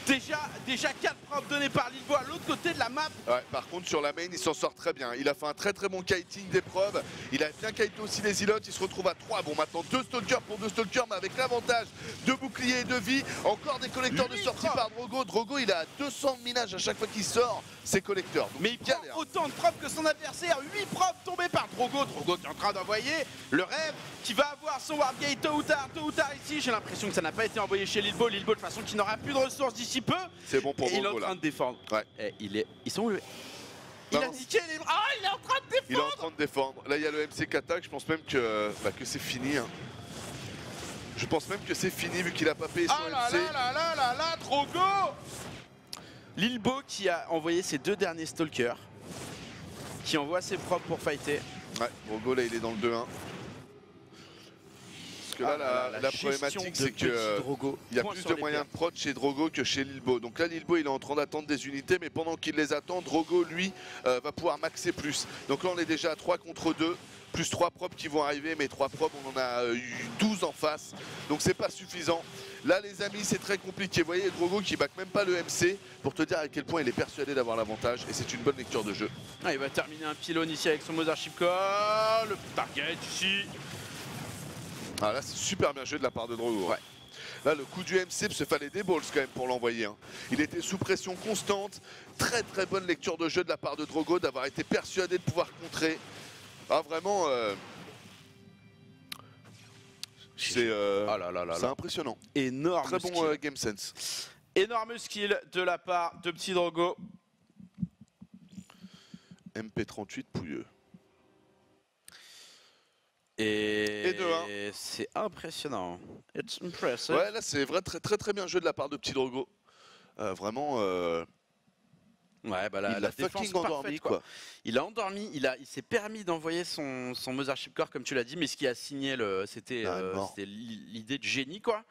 Déjà 4 probes données par Lilbo à l'autre côté de la map. Ouais, par contre sur la main il s'en sort très bien. Il a fait un très bon kiting des probes. Il a bien kité aussi les îlots. Il se retrouve à 3. Bon maintenant 2 stalkers pour 2 stalkers, mais avec l'avantage de bouclier et de vie. Encore des collecteurs de sortie par Drogo. Drogo il a 200 de minage à chaque fois qu'il sort ses collecteurs. Donc, mais il prend autant de probes que son adversaire. 8 probes tombées par Drogo. Drogo qui est en train d'envoyer le rêve, qui va avoir son Wargate tôt ou tard ici. J'ai l'impression que ça n'a pas été envoyé chez Lilbo. Lilbo de toute façon qui n'aura plus de ressources d'ici peu. C'est bon pour Drogo. Il est en train de défendre. Ouais. Et ils sont où il a niqué les bras. Ah, il est en train de défendre. Il est en train de défendre. Là il y a le MC qui attaque. Je pense même que c'est fini. Hein. Je pense même que c'est fini vu qu'il a pas payé son MC. Là, Drogo. Lilbo qui a envoyé ses 2 derniers stalkers, qui envoie ses probes pour fighter. Ouais, Drogo là il est dans le 2-1. Parce que là, la problématique, c'est qu'il y a plus de moyens de prod chez Drogo que chez Lilbo. Donc là, Lilbo, il est en train d'attendre des unités, mais pendant qu'il les attend, Drogo, lui, va pouvoir maxer plus. Donc là, on est déjà à 3 contre 2, plus 3 probes qui vont arriver, mais 3 probes, on en a eu 12 en face. Donc c'est pas suffisant. Là, les amis, c'est très compliqué. Vous voyez, Drogo qui back même pas le MC, pour te dire à quel point il est persuadé d'avoir l'avantage, et c'est une bonne lecture de jeu. Ah, il va terminer un pylône ici avec son Mothership Core, le target ici. Ah là c'est super bien joué de la part de Drogo. Ouais. Là le coup du MC, se fallait des balls quand même pour l'envoyer. Hein. Il était sous pression constante. Très bonne lecture de jeu de la part de Drogo, d'avoir été persuadé de pouvoir contrer. Ah vraiment c'est impressionnant. Énorme. Très bon game sense. Énorme skill de la part de petit Drogo. MP38 pouilleux. Et c'est impressionnant. It's impressive. Ouais, là c'est vrai très bien joué de la part de petit Drogo. Vraiment. Ouais, bah la défense endormi quoi. Il a endormi, il s'est permis d'envoyer son Mothership Core comme tu l'as dit, mais ce qui a signé c'était l'idée de génie quoi.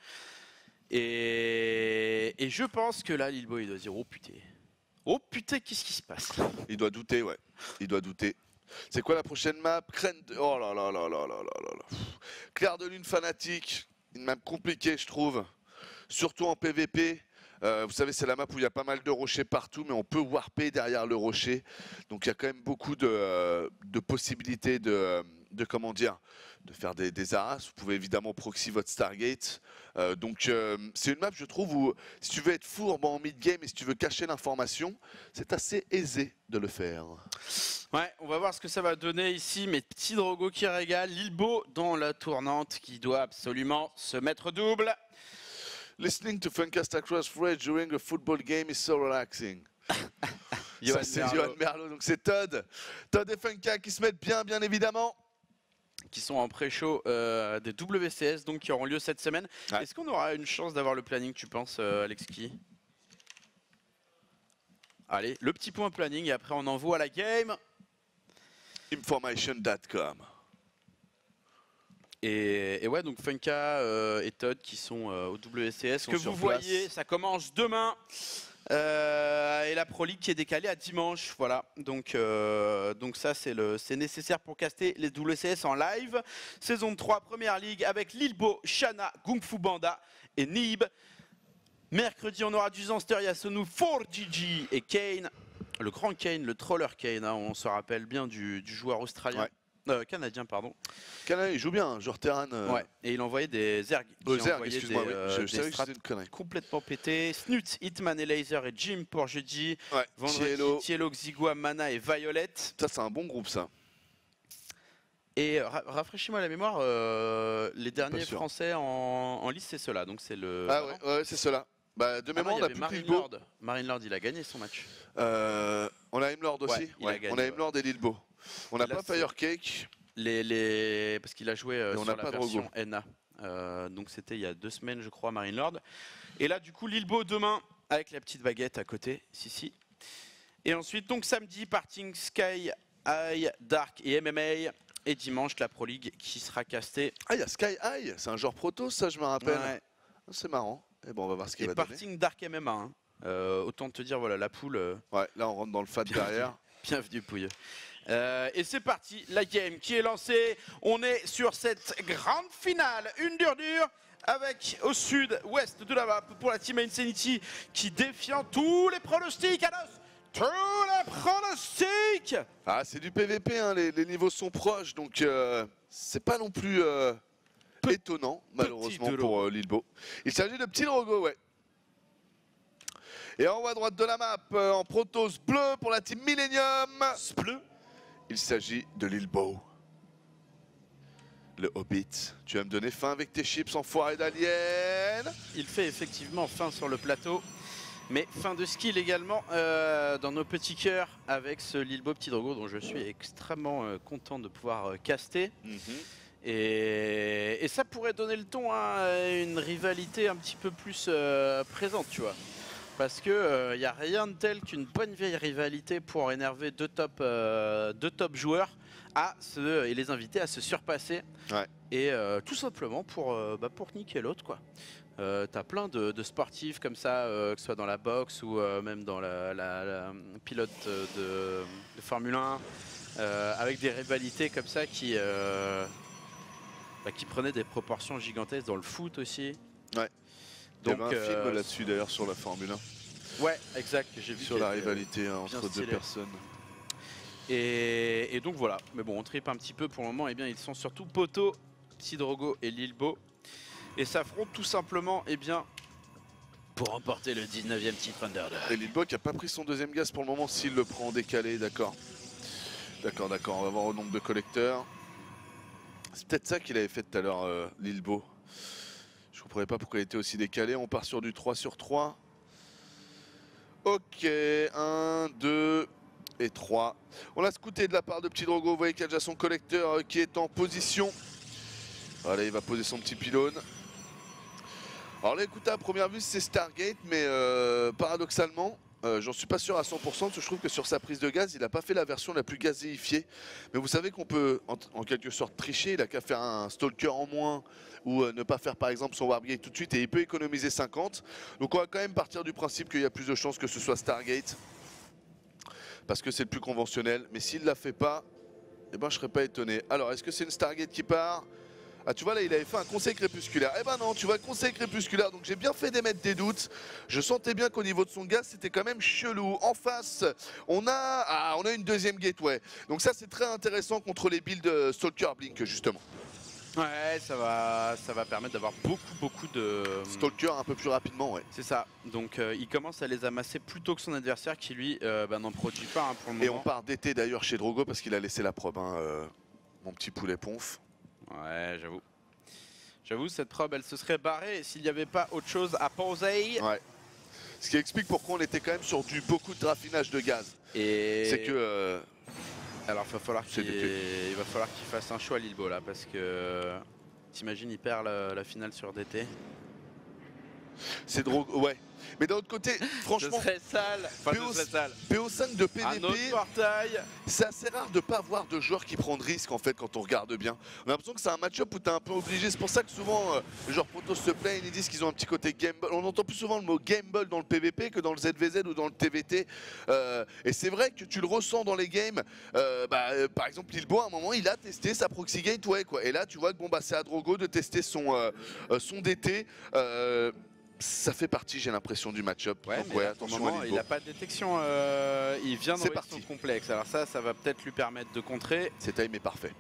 Et je pense que là Lilbo il doit dire oh putain qu'est-ce qui se passe? Il doit douter, ouais. Il doit douter. C'est quoi la prochaine map? Oh là là là là là là là. Clair de lune fanatique, une map compliquée je trouve, surtout en PVP. Vous savez c'est la map où il y a pas mal de rochers partout, mais on peut warper derrière le rocher. Donc il y a quand même beaucoup de possibilités de comment dire, de faire des arras. Vous pouvez évidemment proxy votre Stargate. Donc c'est une map je trouve où si tu veux être fourbe en mid-game et si tu veux cacher l'information, c'est assez aisé de le faire. Ouais, on va voir ce que ça va donner ici, mais petit Drogo qui régale, Lilbo dans la tournante qui doit absolument se mettre double. Listening to Funcast across Fred during a football game is so relaxing. Ça c'est Johan Merlot, donc c'est Todd et Funka qui se mettent bien évidemment. Qui sont en pré-show des WCS, donc qui auront lieu cette semaine. Ouais. Est-ce qu'on aura une chance d'avoir le planning, tu penses, Alexki? Allez, le petit point planning et après on envoie la game. Information.com. Et ouais, donc Funka et Todd qui sont au WCS, que vous voyez, ça commence demain. Et la Pro League qui est décalée à dimanche, voilà. Donc ça c'est nécessaire pour caster les WCS en live. Saison 3, Première Ligue avec Lilbo, Shanna, Kung Fu Banda et Nib. Mercredi on aura du Zanster, Yasunu, 4GG et Kane. Le grand Kane, le troller Kane, hein, on se rappelle bien du joueur australien. Ouais. Canadien, pardon. Canadien, il joue bien, joueur Terran. Ouais, et il envoyait des Zerg. Zerg, excuse-moi, je savais que c'était une connerie. Complètement pété. Snut, Hitman et Laser et Jim pour jeudi. Ouais. Vendredi, Tielo, Xigua, Mana et Violet. Ça, c'est un bon groupe, ça. Et rafraîchis-moi la mémoire, les derniers Français en liste, c'est ceux-là. Donc c'est le. Ah ouais, c'est ceux-là. Bah, de mémoire, on a plus Lilbo. Marine Lord, il a gagné son match. On a M-Lord aussi. Ouais, on a M-Lord et Lilbo. On n'a pas Firecake. Parce qu'il a joué sur la version NA. Donc c'était il y a 2 semaines, je crois, Marine Lord. Et là, du coup, Lilbo demain, avec la petite baguette à côté, si. Et ensuite, donc samedi, Parting Sky, High, Dark et MMA. Et dimanche, la Pro League qui sera castée. Ah, il y a Sky High, c'est un genre proto, ça, je me rappelle. Ouais. C'est marrant. Et bon, on va voir ce qu'il va donner. Et Parting Dark MMA. Hein. Autant te dire, voilà, la poule. Ouais, là on rentre dans le fat derrière. Bienvenue Pouilleux. Et c'est parti, la game qui est lancée. On est sur cette grande finale, une dure avec au sud-ouest de la map pour la team Insanity qui défiant tous les pronostics. Alors, tous les pronostics. Ah, c'est du PVP, hein, les niveaux sont proches, donc c'est pas non plus étonnant, malheureusement, pour Lilbo. Il s'agit de Petit Drogo, ouais. Et en haut à droite de la map, en Protoss bleu pour la team Millennium. Bleu. Il s'agit de Lilbo. Le Hobbit. Tu vas me donner faim avec tes chips enfoiré d'alien. Il fait effectivement faim sur le plateau. Mais fin de skill également dans nos petits cœurs avec ce Lilbo Petit Drogo dont je suis extrêmement content de pouvoir caster. Et ça pourrait donner le ton à une rivalité un petit peu plus présente, tu vois. Parce que y a rien de tel qu'une bonne vieille rivalité pour énerver deux top joueurs et les inviter à se surpasser. Ouais. Et tout simplement pour niquer l'autre, quoi. T'as plein de sportifs comme ça, que ce soit dans la boxe ou même dans la pilote de Formule 1, avec des rivalités comme ça qui prenaient des proportions gigantesques dans le foot aussi. Ouais. Donc, il y avait un film là-dessus d'ailleurs sur la Formule 1. Ouais, exact, j'ai vu. Sur la rivalité entre deux personnes. Et donc voilà, mais bon, on tripe un petit peu pour le moment. Eh bien, ils sont surtout Poto, Petit Drogo et Lilbo. Et s'affrontent tout simplement, eh bien, pour remporter le 19e titre Underdog. Et Lilbo qui n'a pas pris son deuxième gaz pour le moment, s'il le prend en décalé, d'accord. D'accord, on va voir au nombre de collecteurs. C'est peut-être ça qu'il avait fait tout à l'heure, Lilbo. Je ne comprenais pas pourquoi il était aussi décalé. On part sur du 3 sur 3. Ok, 1, 2 et 3. On l'a scouté de la part de Petit Drogo. Vous voyez qu'il y a déjà son collecteur qui est en position. Voilà, il va poser son petit pylône. Alors là, écoutez, à première vue, c'est Stargate, mais paradoxalement, j'en suis pas sûr à 100% parce que je trouve que sur sa prise de gaz, il n'a pas fait la version la plus gazéifiée. Mais vous savez qu'on peut en quelque sorte tricher. Il a qu'à faire un stalker en moins ou ne pas faire par exemple son warp gate tout de suite et il peut économiser 50. Donc on va quand même partir du principe qu'il y a plus de chances que ce soit Stargate parce que c'est le plus conventionnel. Mais s'il ne la fait pas, eh ben, je serais pas étonné. Alors, est-ce que c'est une Stargate qui part ? Ah, tu vois, là, il avait fait un conseil crépusculaire. Eh ben non, tu vois, conseil crépusculaire. Donc, j'ai bien fait d'émettre des doutes. Je sentais bien qu'au niveau de son gaz, c'était quand même chelou. En face, on a une deuxième gateway. Donc, ça, c'est très intéressant contre les builds Stalker Blink, justement. Ouais, ça va permettre d'avoir beaucoup de Stalker un peu plus rapidement, ouais. C'est ça. Donc, il commence à les amasser plus tôt que son adversaire qui, lui, n'en produit pas pour le moment. Et on part d'été d'ailleurs chez Drogo parce qu'il a laissé la probe, hein, mon petit poulet ponf. Ouais, j'avoue. J'avoue, cette probe, elle se serait barrée s'il n'y avait pas autre chose à poser. Ouais. Ce qui explique pourquoi on était quand même sur beaucoup de raffinage de gaz. Et c'est que... alors, il va falloir qu'il fasse un choix, Lilbo, là, parce que... T'imagines, il perd la finale sur DT. C'est drôle, ouais. Mais d'un autre côté, franchement, ce serait sale. PO5 de PVP, un autre portail. C'est assez rare de pas avoir de joueurs qui prennent risque en fait quand on regarde bien. On a l'impression que c'est un match-up où t'es un peu obligé. C'est pour ça que souvent les joueurs Protoss se plaignent, ils disent qu'ils ont un petit côté gamble. On entend plus souvent le mot gamble dans le PVP que dans le ZVZ ou dans le TVT. Et c'est vrai que tu le ressens dans les games. Par exemple, Lilbo, à un moment, il a testé sa proxy gateway, quoi. Et là, tu vois que bon, c'est à Drogo de tester son DT. Ça fait partie, j'ai l'impression, du match-up. Ouais, donc, attention moment, à Lilbo. il n'a pas de détection, il vient d'envoyer son complexe. Alors ça va peut-être lui permettre de contrer. C'est time est parfait.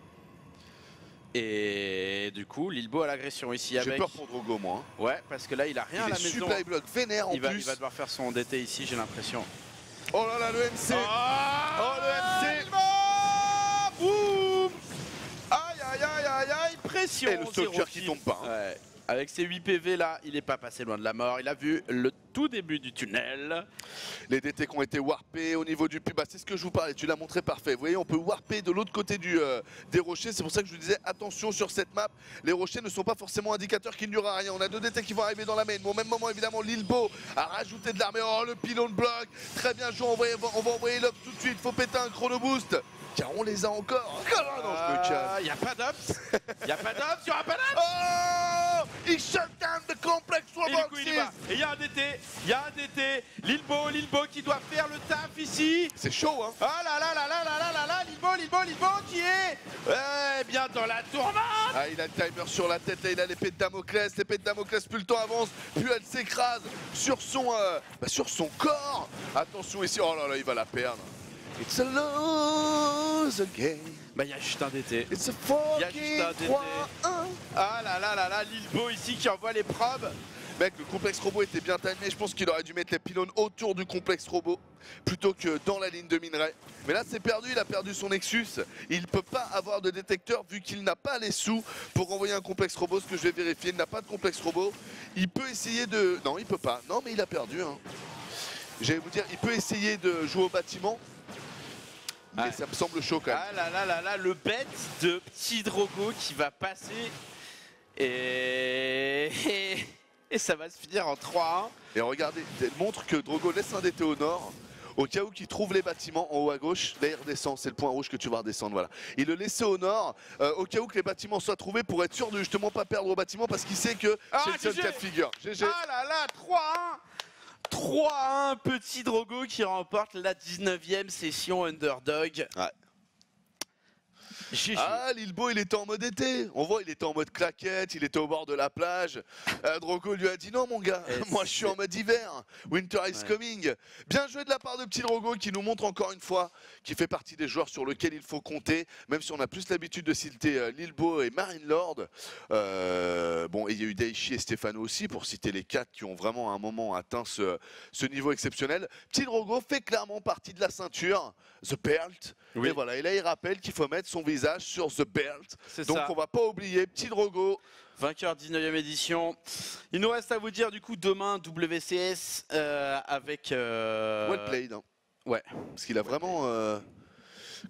Et du coup, Lilbo a l'agression ici avec... J'ai peur pour Drogo, moi. Hein. Ouais, parce que là, il a rien à la maison. Supply block vénère en plus. Il va devoir faire son DT ici, j'ai l'impression. Oh là là, le MC. Le MC. Boum. Aïe, pression. Et le stalker qui tombe pas. Hein. Ouais. Avec ses 8 PV là, il n'est pas passé loin de la mort. Il a vu le tout début du tunnel. Les DT qui ont été warpés au niveau du pub, c'est ce que je vous parlais, tu l'as montré parfait. Vous voyez, on peut warper de l'autre côté des rochers. C'est pour ça que je vous disais, attention sur cette map. Les rochers ne sont pas forcément indicateurs qu'il n'y aura rien. On a 2 DT qui vont arriver dans la main. Mais au même moment, évidemment, Lilbo a rajouté de l'armée. Oh, le pylône bloc. Très bien joué, on va envoyer l'op tout de suite. Faut péter un chrono boost. Car on les a encore. Oh non, je me calme. Il n'y a pas d'ops. Il n'y a pas d'ops, il n'y aura pas d'ops. Oh, il shut down the complex Et du coup, il y va. Et il y a un DT DT, il y a un DT. Lilbo qui doit faire le taf ici. C'est chaud, hein. Ah là là là là là là là là, Lilbo qui est bien dans la tourmente. Ah, il a le timer sur la tête, là il a l'épée de Damoclès, plus le temps avance, plus elle s'écrase sur son corps. Attention ici, oh là là, il va la perdre. It's a lose game. Bah il y a juste un DT. It's a Il y a juste un DT. Ah là là là là, Lilbo ici qui envoie les probes. Mec, le complexe robot était bien timé, je pense qu'il aurait dû mettre les pylônes autour du complexe robot plutôt que dans la ligne de minerai. Mais là c'est perdu, il a perdu son Nexus, il ne peut pas avoir de détecteur vu qu'il n'a pas les sous pour envoyer un complexe robot, ce que je vais vérifier, il n'a pas de complexe robot. Il peut essayer de... Non, il peut pas, non mais il a perdu. Hein. J'allais vous dire, il peut essayer de jouer au bâtiment, mais ça me semble chaud quand même. Ah là là là là, le bête de Petit Drogo qui va passer et ça va se finir en 3-1. Et regardez, elle montre que Drogo laisse un DT au nord, au cas où il trouve les bâtiments en haut à gauche. Là il redescend, c'est le point rouge que tu vas redescendre, voilà. Il le laissait au nord, au cas où que les bâtiments soient trouvés pour être sûr de justement pas perdre au bâtiment parce qu'il sait que c'est le seul cas de figure. GG. Ah là là, 3-1, Petit Drogo qui remporte la 19e session Underdog. Ouais. GG. Ah, Lilbo il était en mode été, on voit il était en mode claquette, il était au bord de la plage. Drogo lui a dit non mon gars, moi je suis en mode hiver, winter is coming. Bien joué de la part de Petit Drogo qui nous montre encore une fois qu'il fait partie des joueurs sur lesquels il faut compter, même si on a plus l'habitude de citer Lilbo et Marine Lord. Bon, et il y a eu Daichi et Stéphano aussi pour citer les 4 qui ont vraiment à un moment atteint ce niveau exceptionnel. Petit Drogo fait clairement partie de la ceinture, The Belt. Oui. Et voilà, et là il rappelle qu'il faut mettre son visage sur The Belt. Donc ça. On va pas oublier Petit Drogo. Vainqueur 19e édition. Il nous reste à vous dire du coup demain WCS avec... Well played. Hein. Ouais. Parce qu'il a vraiment...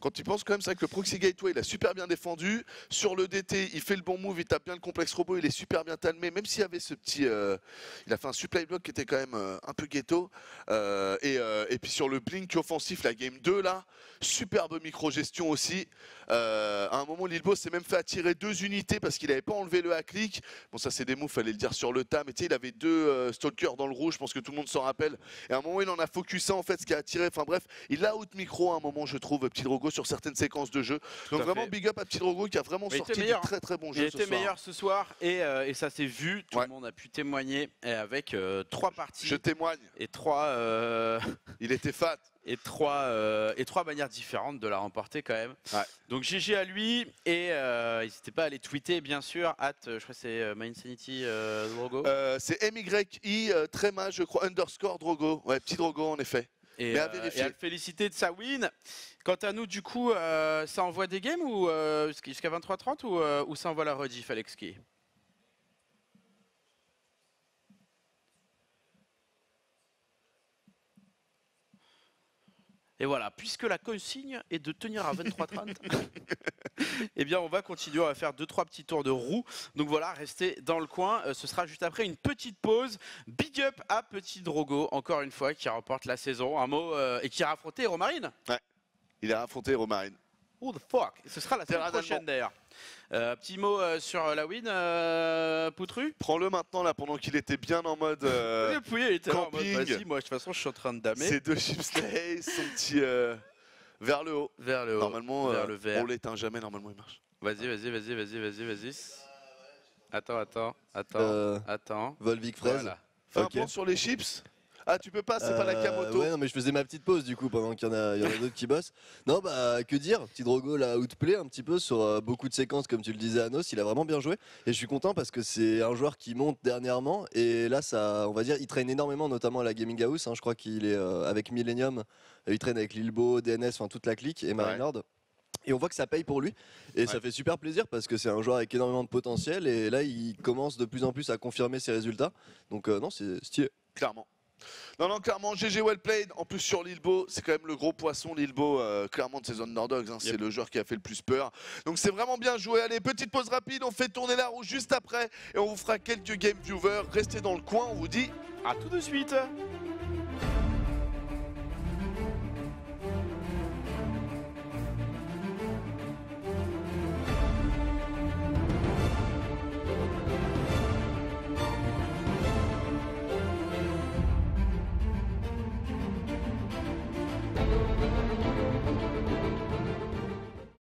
Quand tu penses quand même, c'est vrai que le Proxy Gateway, il a super bien défendu. Sur le DT, il fait le bon move, il tape bien le complexe robot, il est super bien talmé. Même s'il y avait ce petit... il a fait un supply block qui était quand même un peu ghetto. Et puis sur le blink offensif, la game 2 là, superbe micro-gestion aussi. À un moment, Lilbo s'est même fait attirer 2 unités parce qu'il n'avait pas enlevé le hack-click. Bon, ça c'est des moves, fallait le dire sur le tas. Mais tu sais, il avait 2 stalkers dans le rouge, je pense que tout le monde s'en rappelle. Et à un moment, il en a focusé en fait, ce qui a attiré. Enfin bref, il a out-micro à un moment, je trouve, Petit Drogo sur certaines séquences de jeu. Donc vraiment big up à Petit Drogo qui a vraiment sorti du très très bon jeu ce soir. Il était meilleur ce soir et ça s'est vu, tout le monde a pu témoigner avec 3 parties. Je témoigne. Et 3... Il était fat. Et 3 manières différentes de la remporter quand même. Ouais. Donc GG à lui et n'hésitez pas à aller tweeter bien sûr, je crois que c'est MyInsanity Drogo. C'est MYI Tréma je crois, _ Drogo. Ouais, Petit Drogo en effet. Et à le féliciter de sa win. Quant à nous, du coup, ça envoie des games ou jusqu'à 23h30 ou ça envoie la rediff, Alexki? Et voilà, puisque la consigne est de tenir à 23h30, eh bien on va continuer, on va faire 2-3 petits tours de roue. Donc voilà, restez dans le coin, ce sera juste après une petite pause. Big up à Petit Drogo, encore une fois, qui remporte la saison, un mot, et qui a affronté Romarine. Ouais, il a affronté Romarine. Who the fuck? Et ce sera la semaine prochaine d'ailleurs. Petit mot sur la win, Poutru. Prends-le maintenant là pendant qu'il était bien en mode il était camping. En mode, vas-y, moi de toute façon je suis en train de damer. Ces 2 chipslays, son petit vers le haut. Vers le haut. Normalement, vers le vert. on l'éteint jamais, normalement il marche. Vas-y. Attends. Volvic fraise. Voilà. Fais un point sur les chips. Ah, tu peux pas, c'est pas la Kamoto. Ouais, non, mais je faisais ma petite pause du coup pendant qu'il y en a d'autres qui bossent. Non, bah, que dire, Petit Drogo l'a outplay un petit peu sur beaucoup de séquences, comme tu le disais, Anos. Il a vraiment bien joué. Et je suis content parce que c'est un joueur qui monte dernièrement. Et là, ça, on va dire, il traîne énormément, notamment à la Gaming House. Hein, je crois qu'il est avec Millennium. Il traîne avec Lilbo, DNS, enfin toute la clique et Marine Lord. Et on voit que ça paye pour lui. Et ça fait super plaisir parce que c'est un joueur avec énormément de potentiel. Et là, il commence de plus en plus à confirmer ses résultats. Donc, non, c'est stylé. Clairement. Non, clairement, GG well played. En plus, sur Lilbo, c'est quand même le gros poisson, Lilbo, clairement de ces Underdogs. Hein, c'est le joueur qui a fait le plus peur. Donc, c'est vraiment bien joué. Allez, petite pause rapide. On fait tourner la roue juste après. Et on vous fera quelques game viewers. Restez dans le coin. On vous dit à tout de suite.